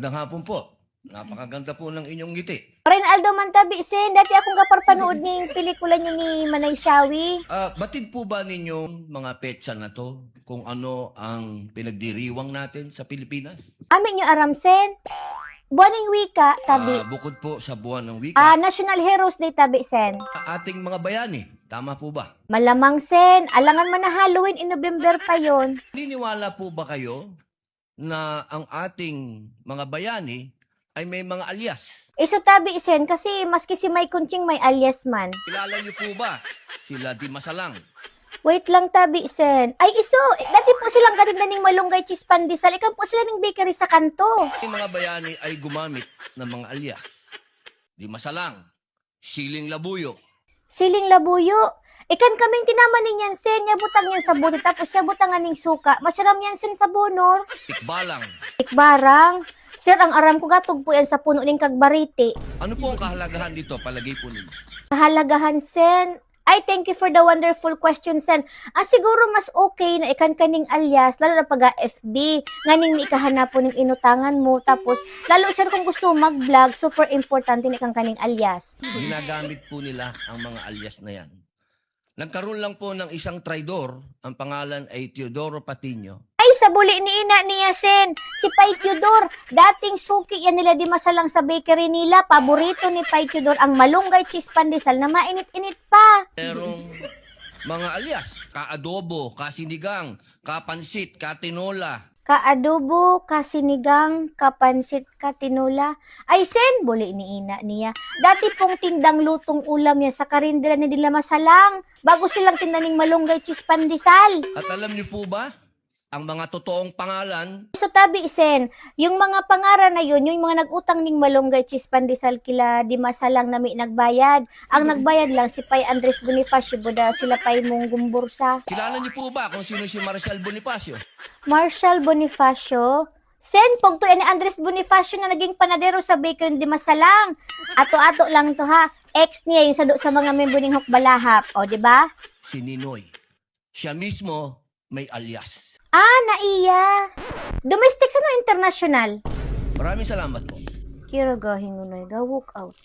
Magandang hapon po. Napakaganda po ng inyong ngiti. Reynaldo Mantabi, sen, dati akong kaparpanood ng pelikula niyo ni Manay Shawi. Batid po ba ninyong mga petsa na to kung ano ang pinagdiriwang natin sa Pilipinas? Amin niyo aram, sen. Buwaning wika, tabi. Bukod po sa buwan ng wika, National Heroes Day, tabi, sen. ating mga bayani. Tama po ba? Malamang, sen. Alangan man na Halloween in November pa yon. Niniwala po ba kayo na ang ating mga bayani ay may mga alias? Iso tabi, sen, kasi maski si May Kunching may alias man. Kilala niyo po ba sila Di Masalang? Wait lang, tabi, sen. Ay, iso, dati po silang gatinda ng malunggay cheese pandesal. Ikaw po sila ng bakery sa kanto. Yung mga bayani ay gumamit ng mga alias. Di Masalang, Siling Labuyo, Siling labuyo. Ikan kaming tinaman ninyan, sen. Yabutang yan sa buti, tapos yabutangan ng suka. Masaram yan, sen, sa bunor. Tikbalang. Tikbarang. Sir, ang aram ko gatog po yan sa puno ng kagbariti. Ano po ang kahalagahan dito? Palagay po ninyo. Kahalagahan, sen. Ay, thank you for the wonderful question, sen. Siguro mas okay na ikan kaning alias, lalo na pag FB, nganing ikahanap po ng inutangan mo, tapos, lalo, sir, kung gusto mo mag-vlog, super importante na ikan kaning alias. Ginagamit po nila ang mga alias na yan. Nagkaroon lang po ng isang traidor, ang pangalan ay Teodoro Patiño. Ay, sa buli ni ina niya, sen. Si Pai Theodor, dating suki yan nila Di Masalang sa bakery nila. Paborito ni Pai Theodor ang malunggay cheese pandesal na mainit-init pa. Merong mga alias, ka-adobo, ka-sinigang, ka-pansit, ka-tinola. Kaadobo, kasinigang, kapansit, katinula. Ay, sen, buli ni ina niya. Dati pong tindang lutong ulam niya sa karindera ni Di Masalang. Bago silang tindaning malunggay cheese pandesal. At alam niyo po ba, ang mga totoong pangalan, So tabi, sen, yung mga pangaran na yun, yung mga nag-utang ning malunggay cheese pandesal kila Di Masalang na may nagbayad. Ang nagbayad lang si Pai Andres Bonifacio, boda sila Pai Munggong Bursa. kilala niyo po ba kung sino si Marcial Bonifacio? Marshall Bonifacio. Sen, pagtuyan ni Andres Bonifacio na naging panadero sa bakery Di Masalang. Ato-ato lang to ha. Ex niya yung sa mga member ng Hukbalahap. O, di ba? Si Ninoy. Siya mismo may alias. Naiya. Domestic sa no international. Maraming salamat po. Kira gahingunoy ga walk out.